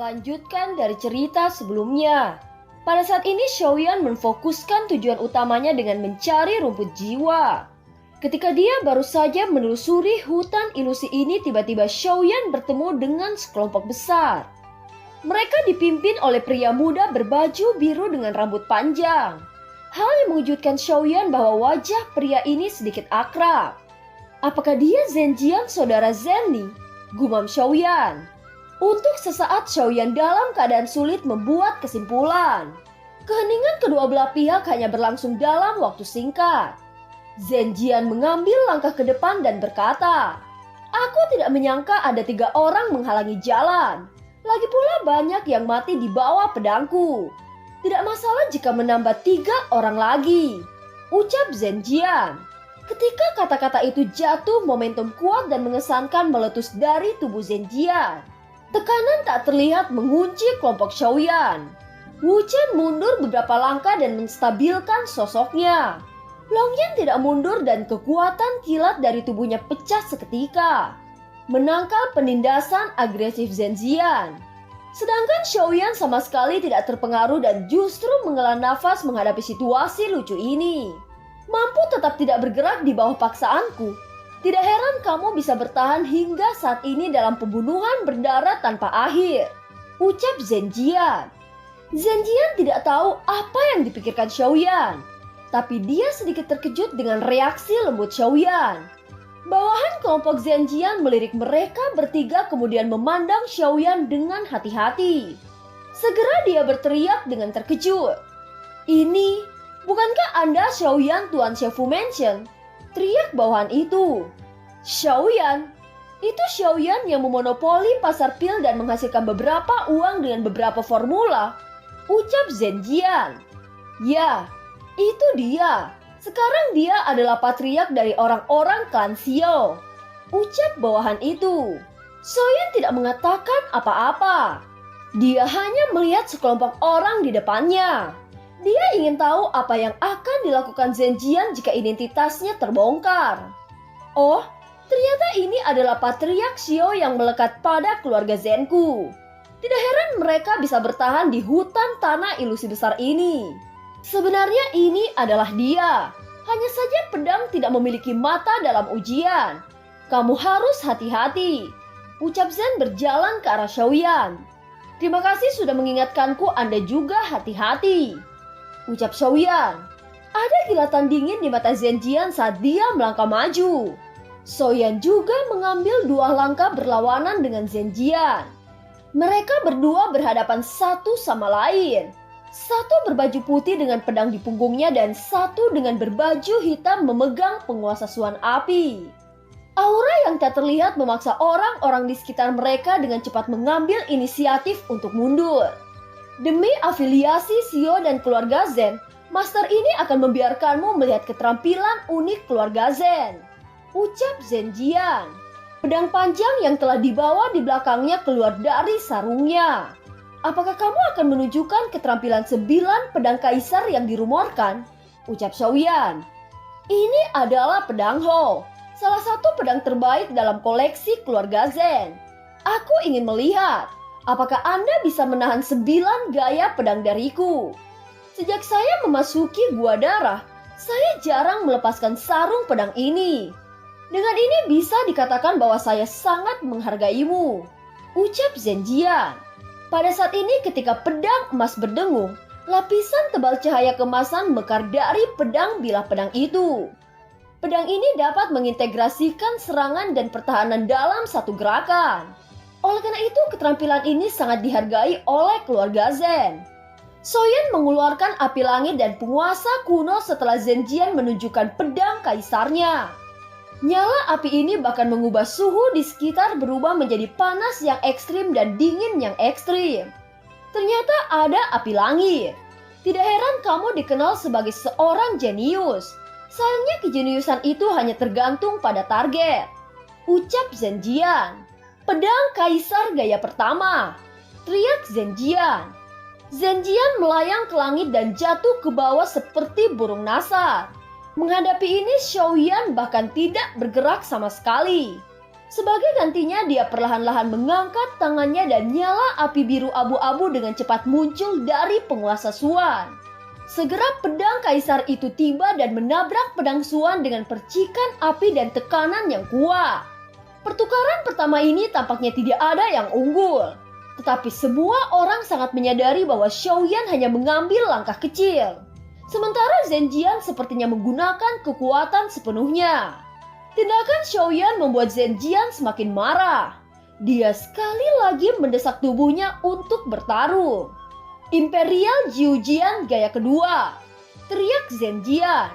melanjutkan dari cerita sebelumnya. Pada saat ini Xiaoyan memfokuskan tujuan utamanya dengan mencari rumput jiwa. Ketika dia baru saja menelusuri hutan ilusi ini, tiba-tiba Xiaoyan bertemu dengan sekelompok besar. Mereka dipimpin oleh pria muda berbaju biru dengan rambut panjang. Hal yang mengejutkan Xiaoyan bahwa wajah pria ini sedikit akrab. Apakah dia Zhenjian, saudara Zenli? Gumam Xiaoyan. Untuk sesaat Xiaoyan dalam keadaan sulit membuat kesimpulan. Keheningan kedua belah pihak hanya berlangsung dalam waktu singkat. Zhenjian mengambil langkah ke depan dan berkata, "Aku tidak menyangka ada 3 orang menghalangi jalan. Lagi pula banyak yang mati di bawah pedangku. Tidak masalah jika menambah 3 orang lagi," ucap Zhenjian. Ketika kata-kata itu jatuh, momentum kuat dan mengesankan meletus dari tubuh Zhenjian. Tekanan tak terlihat mengunci kelompok Xiaoyan. Wu Chen mundur beberapa langkah dan menstabilkan sosoknya. Long Yan tidak mundur dan kekuatan kilat dari tubuhnya pecah seketika, menangkal penindasan agresif Zhenjian. Sedangkan Xiaoyan sama sekali tidak terpengaruh dan justru menghela nafas menghadapi situasi lucu ini. Mampu tetap tidak bergerak di bawah paksaanku. Tidak heran kamu bisa bertahan hingga saat ini dalam pembunuhan berdarah tanpa akhir, ucap Zhenjian. Zhenjian tidak tahu apa yang dipikirkan Xiaoyan, tapi dia sedikit terkejut dengan reaksi lembut Xiaoyan. Bawahan kelompok Zhenjian melirik mereka bertiga kemudian memandang Xiaoyan dengan hati-hati. Segera dia berteriak dengan terkejut. "Ini, bukankah Anda Xiaoyan Tuan Xiaofu Mansion?" teriak bawahan itu. "Xiaoyan? Itu Xiaoyan yang memonopoli pasar pil dan menghasilkan beberapa uang dengan beberapa formula," ucap Zhenjian. "Ya, itu dia. Sekarang dia adalah patriark dari orang-orang klan Xiao," ucap bawahan itu. Xiaoyan tidak mengatakan apa-apa. Dia hanya melihat sekelompok orang di depannya. Dia ingin tahu apa yang akan dilakukan Zhenjian jika identitasnya terbongkar. Oh, ternyata ini adalah patriark Xiao yang melekat pada keluarga Zenku. Tidak heran mereka bisa bertahan di hutan tanah ilusi besar ini. Sebenarnya ini adalah dia. Hanya saja pedang tidak memiliki mata dalam ujian. Kamu harus hati-hati, ucap Zen berjalan ke arah Xiaoyan. "Terima kasih sudah mengingatkanku, Anda juga hati-hati," ucap Xiaoyan. Ada kilatan dingin di mata Zhenjian saat dia melangkah maju. Xiaoyan juga mengambil 2 langkah berlawanan dengan Zhenjian. Mereka berdua berhadapan satu sama lain. Satu berbaju putih dengan pedang di punggungnya dan satu dengan berbaju hitam memegang penguasa suan api. Aura yang tak terlihat memaksa orang-orang di sekitar mereka dengan cepat mengambil inisiatif untuk mundur. Demi afiliasi Xiao dan keluarga Zen, master ini akan membiarkanmu melihat keterampilan unik keluarga Zen, ucap Zhenjian. Pedang panjang yang telah dibawa di belakangnya keluar dari sarungnya. "Apakah kamu akan menunjukkan keterampilan 9 pedang kaisar yang dirumorkan?" ucap Xiaoyan. "Ini adalah pedang Ho, salah satu pedang terbaik dalam koleksi keluarga Zen. Aku ingin melihat apakah Anda bisa menahan 9 gaya pedang dariku. Sejak saya memasuki Gua Darah, saya jarang melepaskan sarung pedang ini. Dengan ini bisa dikatakan bahwa saya sangat menghargaimu," ucap Zhenjian. Pada saat ini ketika pedang emas berdengung, lapisan tebal cahaya kemasan mekar dari pedang bilah pedang itu. Pedang ini dapat mengintegrasikan serangan dan pertahanan dalam satu gerakan. Oleh karena itu, keterampilan ini sangat dihargai oleh keluarga Zen. Xiaoyan mengeluarkan api langit dan penguasa kuno setelah Zhenjian menunjukkan pedang kaisarnya. Nyala api ini bahkan mengubah suhu di sekitar berubah menjadi panas yang ekstrim dan dingin yang ekstrim. Ternyata ada api langit. Tidak heran kamu dikenal sebagai seorang jenius. Sayangnya kejeniusan itu hanya tergantung pada target, ucap Zhenjian. "Pedang kaisar gaya pertama," teriak Zhenjian. Zhenjian melayang ke langit dan jatuh ke bawah seperti burung nasar. Menghadapi ini Xiaoyan bahkan tidak bergerak sama sekali. Sebagai gantinya, dia perlahan-lahan mengangkat tangannya dan nyala api biru abu-abu dengan cepat muncul dari penguasa Xuan. Segera pedang kaisar itu tiba dan menabrak pedang Xuan dengan percikan api dan tekanan yang kuat. Pertukaran pertama ini tampaknya tidak ada yang unggul. Tetapi semua orang sangat menyadari bahwa Xiaoyan hanya mengambil langkah kecil. Sementara Zhenjian sepertinya menggunakan kekuatan sepenuhnya. Tindakan Xiaoyan membuat Zhenjian semakin marah. Dia sekali lagi mendesak tubuhnya untuk bertarung. Imperial Jiujian gaya kedua, teriak Zhenjian.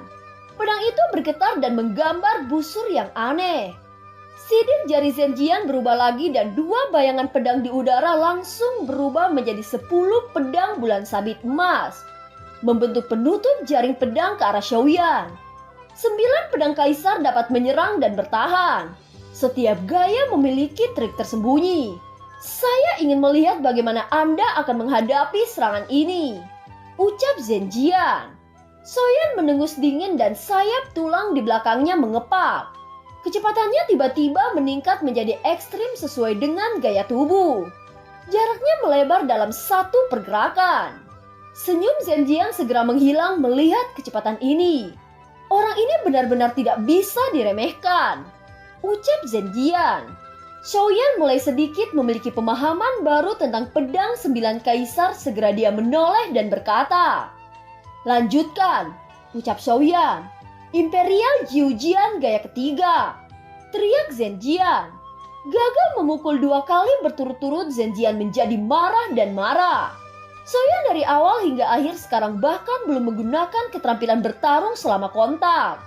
Pedang itu bergetar dan menggambar busur yang aneh. Sidik jari Zhenjian berubah lagi dan dua bayangan pedang di udara langsung berubah menjadi 10 pedang bulan sabit emas, membentuk penutup jaring pedang ke arah Xiaoyan. 9 pedang kaisar dapat menyerang dan bertahan. Setiap gaya memiliki trik tersembunyi. Saya ingin melihat bagaimana Anda akan menghadapi serangan ini, ucap Zhenjian. Xiaoyan mendengus dingin dan sayap tulang di belakangnya mengepak. Kecepatannya tiba-tiba meningkat menjadi ekstrim sesuai dengan gaya tubuh. Jaraknya melebar dalam satu pergerakan. Senyum Zhenjian segera menghilang melihat kecepatan ini. Orang ini benar-benar tidak bisa diremehkan, ucap Zhenjian. Xiaoyan mulai sedikit memiliki pemahaman baru tentang pedang 9 kaisar. Segera dia menoleh dan berkata, "Lanjutkan," ucap Xiaoyan. "Imperial Jiujian gaya ketiga," teriak Zhenjian. Gagal memukul 2 kali berturut-turut, Zhenjian menjadi marah dan marah. Xiaoyan dari awal hingga akhir sekarang bahkan belum menggunakan keterampilan bertarung selama kontak.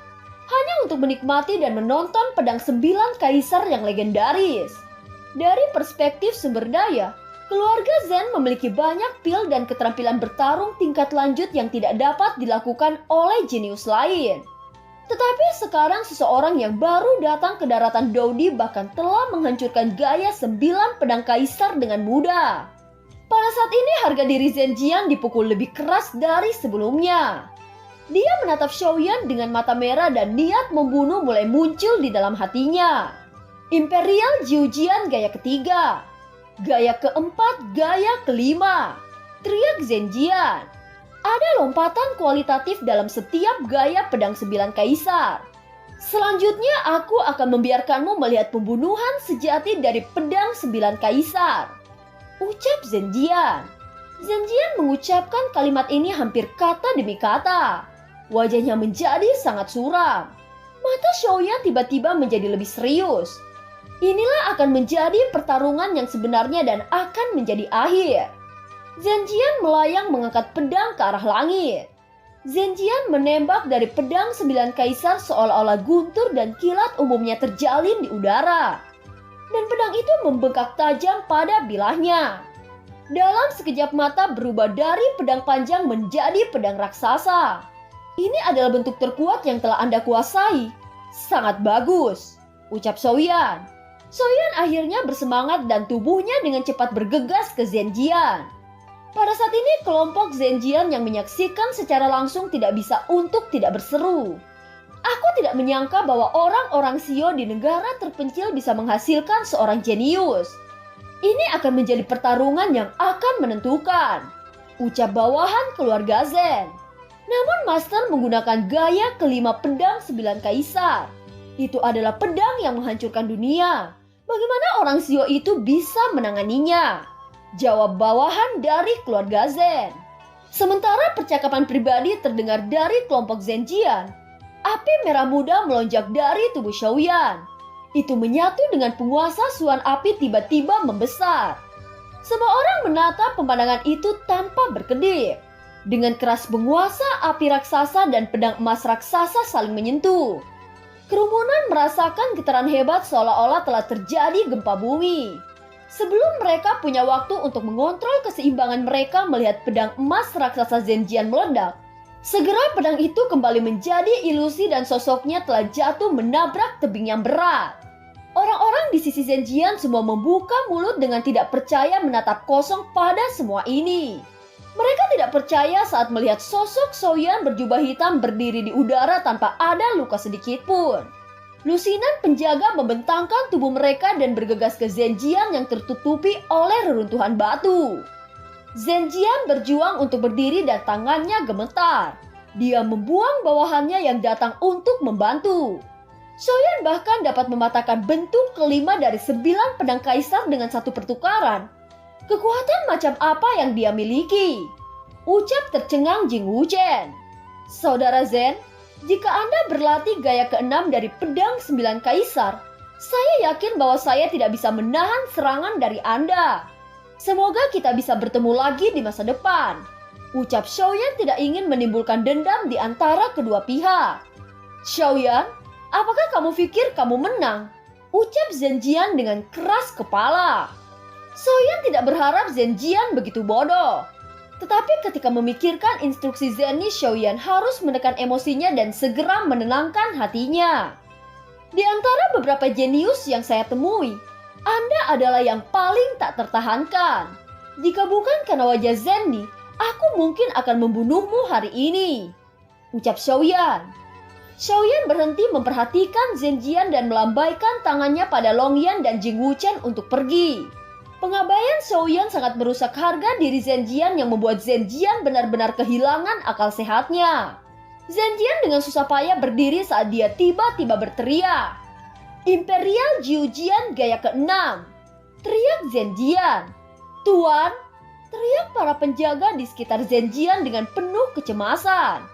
Hanya untuk menikmati dan menonton pedang 9 kaisar yang legendaris. Dari perspektif sumber daya, keluarga Zhen memiliki banyak pil dan keterampilan bertarung tingkat lanjut yang tidak dapat dilakukan oleh jenius lain. Tetapi sekarang seseorang yang baru datang ke daratan Dodi bahkan telah menghancurkan gaya 9 pedang kaisar dengan mudah. Pada saat ini harga diri Zhenjian dipukul lebih keras dari sebelumnya. Dia menatap Xiaoyan dengan mata merah dan niat membunuh mulai muncul di dalam hatinya. Imperial Jiujian gaya ketiga, gaya keempat, gaya kelima, teriak Zhenjian. Ada lompatan kualitatif dalam setiap gaya pedang 9 kaisar. Selanjutnya aku akan membiarkanmu melihat pembunuhan sejati dari pedang 9 kaisar, ucap Zhenjian. Zhenjian mengucapkan kalimat ini hampir kata demi kata. Wajahnya menjadi sangat suram. Mata Xiaoyan tiba-tiba menjadi lebih serius. Inilah akan menjadi pertarungan yang sebenarnya dan akan menjadi akhir. Zhenjian melayang mengangkat pedang ke arah langit. Zhenjian menembak dari pedang 9 kaisar seolah-olah guntur dan kilat umumnya terjalin di udara. Dan pedang itu membengkak tajam pada bilahnya. Dalam sekejap mata berubah dari pedang panjang menjadi pedang raksasa. Ini adalah bentuk terkuat yang telah Anda kuasai. Sangat bagus, ucap Xiaoyan. Xiaoyan akhirnya bersemangat dan tubuhnya dengan cepat bergegas ke Zhenjian. Pada saat ini kelompok Zhenjian yang menyaksikan secara langsung tidak bisa untuk tidak berseru. Aku tidak menyangka bahwa orang-orang Xio di negara terpencil bisa menghasilkan seorang jenius. Ini akan menjadi pertarungan yang akan menentukan, ucap bawahan keluarga Zhen. Namun Master menggunakan gaya kelima pedang 9 kaisar. Itu adalah pedang yang menghancurkan dunia. Bagaimana orang Xio itu bisa menanganinya? Jawab bawahan dari keluarga Zhen. Sementara percakapan pribadi terdengar dari kelompok Zhenjian, api merah muda melonjak dari tubuh Xiaoyan. Itu menyatu dengan penguasa Xuan api tiba-tiba membesar. Semua orang menatap pemandangan itu tanpa berkedip. Dengan keras penguasa api raksasa dan pedang emas raksasa saling menyentuh. Kerumunan merasakan getaran hebat seolah-olah telah terjadi gempa bumi. Sebelum mereka punya waktu untuk mengontrol keseimbangan mereka melihat pedang emas raksasa Zhenjian meledak, segera pedang itu kembali menjadi ilusi dan sosoknya telah jatuh menabrak tebing yang berat. Orang-orang di sisi Zhenjian semua membuka mulut dengan tidak percaya menatap kosong pada semua ini. Mereka tidak percaya saat melihat sosok Xiaoyan berjubah hitam berdiri di udara tanpa ada luka sedikit pun. Lusinan penjaga membentangkan tubuh mereka dan bergegas ke Zenjian yang tertutupi oleh reruntuhan batu. Zenjian berjuang untuk berdiri dan tangannya gemetar. Dia membuang bawahannya yang datang untuk membantu. Xiaoyan bahkan dapat mematahkan bentuk kelima dari 9 pedang kaisar dengan satu pertukaran. Kekuatan macam apa yang dia miliki? Ucap tercengang Jing Wuchen. Saudara Zen, jika Anda berlatih gaya ke-6 dari pedang 9 kaisar, saya yakin bahwa saya tidak bisa menahan serangan dari Anda. Semoga kita bisa bertemu lagi di masa depan. Ucap Xiaoyan tidak ingin menimbulkan dendam di antara kedua pihak. Xiaoyan, apakah kamu pikir kamu menang? Ucap Zenjian dengan keras kepala. Xiaoyan tidak berharap Zenjian begitu bodoh. Tetapi ketika memikirkan instruksi Zenny, Xiaoyan harus menekan emosinya dan segera menenangkan hatinya. Di antara beberapa jenius yang saya temui, Anda adalah yang paling tak tertahankan. Jika bukan karena wajah Zenny, aku mungkin akan membunuhmu hari ini. Ucap Xiaoyan. Xiaoyan berhenti memperhatikan Zenjian dan melambaikan tangannya pada Longyan dan Jing Wuchen untuk pergi. Pengabaian Xiaoyan sangat merusak harga diri Zenjian yang membuat Zenjian benar-benar kehilangan akal sehatnya. Zenjian dengan susah payah berdiri saat dia tiba-tiba berteriak. Imperial Jiujian gaya ke-6. Teriak Zenjian. Tuan, teriak para penjaga di sekitar Zenjian dengan penuh kecemasan.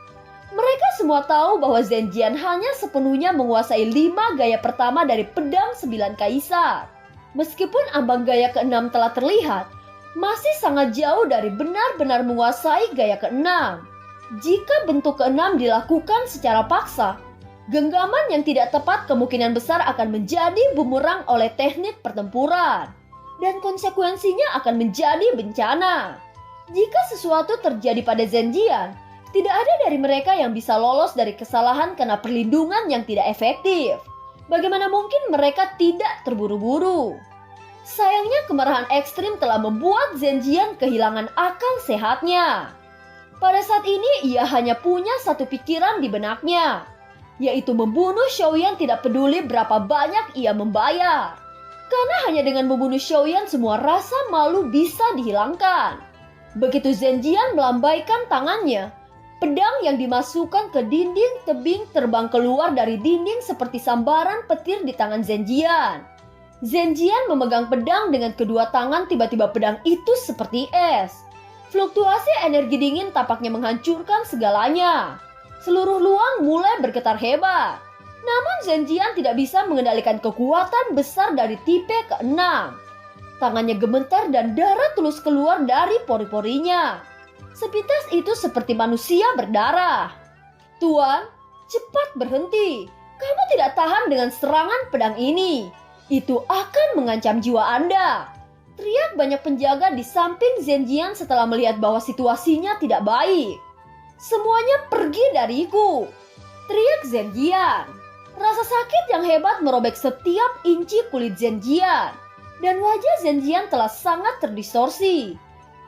Mereka semua tahu bahwa Zenjian hanya sepenuhnya menguasai 5 gaya pertama dari pedang 9 kaisar. Meskipun ambang gaya ke-6 telah terlihat, masih sangat jauh dari benar-benar menguasai gaya ke-6. Jika bentuk ke-6 dilakukan secara paksa, genggaman yang tidak tepat kemungkinan besar akan menjadi bumerang oleh teknik pertempuran. Dan konsekuensinya akan menjadi bencana. Jika sesuatu terjadi pada Zenjian, tidak ada dari mereka yang bisa lolos dari kesalahan karena perlindungan yang tidak efektif. Bagaimana mungkin mereka tidak terburu-buru? Sayangnya kemarahan ekstrim telah membuat Zenjian kehilangan akal sehatnya. Pada saat ini ia hanya punya satu pikiran di benaknya, yaitu membunuh Xiaoyan tidak peduli berapa banyak ia membayar. Karena hanya dengan membunuh Xiaoyan semua rasa malu bisa dihilangkan. Begitu Zenjian melambaikan tangannya, pedang yang dimasukkan ke dinding tebing terbang keluar dari dinding seperti sambaran petir di tangan Zenjian. Zenjian memegang pedang dengan kedua tangan, tiba-tiba pedang itu seperti es. Fluktuasi energi dingin tampaknya menghancurkan segalanya. Seluruh luang mulai bergetar hebat. Namun Zenjian tidak bisa mengendalikan kekuatan besar dari tipe ke-6. Tangannya gemetar dan darah tulus keluar dari pori-porinya. Sepintas itu seperti manusia berdarah. Tuan, cepat berhenti. Kamu tidak tahan dengan serangan pedang ini. Itu akan mengancam jiwa Anda. Teriak banyak penjaga di samping Zenjian setelah melihat bahwa situasinya tidak baik. Semuanya pergi dariku. Teriak Zenjian. Rasa sakit yang hebat merobek setiap inci kulit Zenjian. Dan wajah Zenjian telah sangat terdistorsi.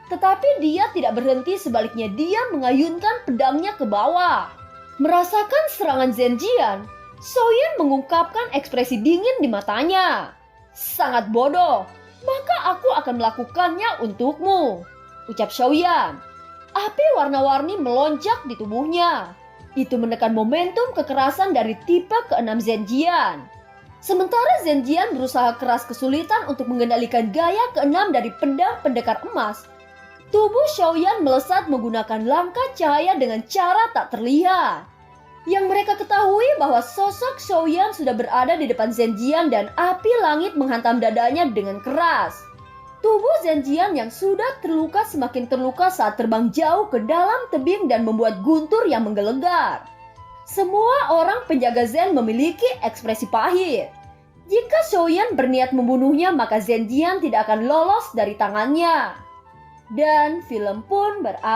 Tetapi dia tidak berhenti, sebaliknya dia mengayunkan pedangnya ke bawah. Merasakan serangan Zenjian, Xiaoyan mengungkapkan ekspresi dingin di matanya. Sangat bodoh, maka aku akan melakukannya untukmu. Ucap Xiaoyan. Api warna-warni melonjak di tubuhnya. Itu menekan momentum kekerasan dari tipe ke-6 Zenjian. Sementara Zenjian berusaha keras kesulitan untuk mengendalikan gaya ke-6 dari pedang pendekar emas, tubuh Xiaoyan melesat menggunakan langkah cahaya dengan cara tak terlihat. Yang mereka ketahui bahwa sosok Xiaoyan sudah berada di depan Zenjian dan api langit menghantam dadanya dengan keras. Tubuh Zenjian yang sudah terluka semakin terluka saat terbang jauh ke dalam tebing dan membuat guntur yang menggelegar. Semua orang penjaga Zen memiliki ekspresi pahit. Jika Xiaoyan berniat membunuhnya, maka Zenjian tidak akan lolos dari tangannya. Dan film pun berakhir.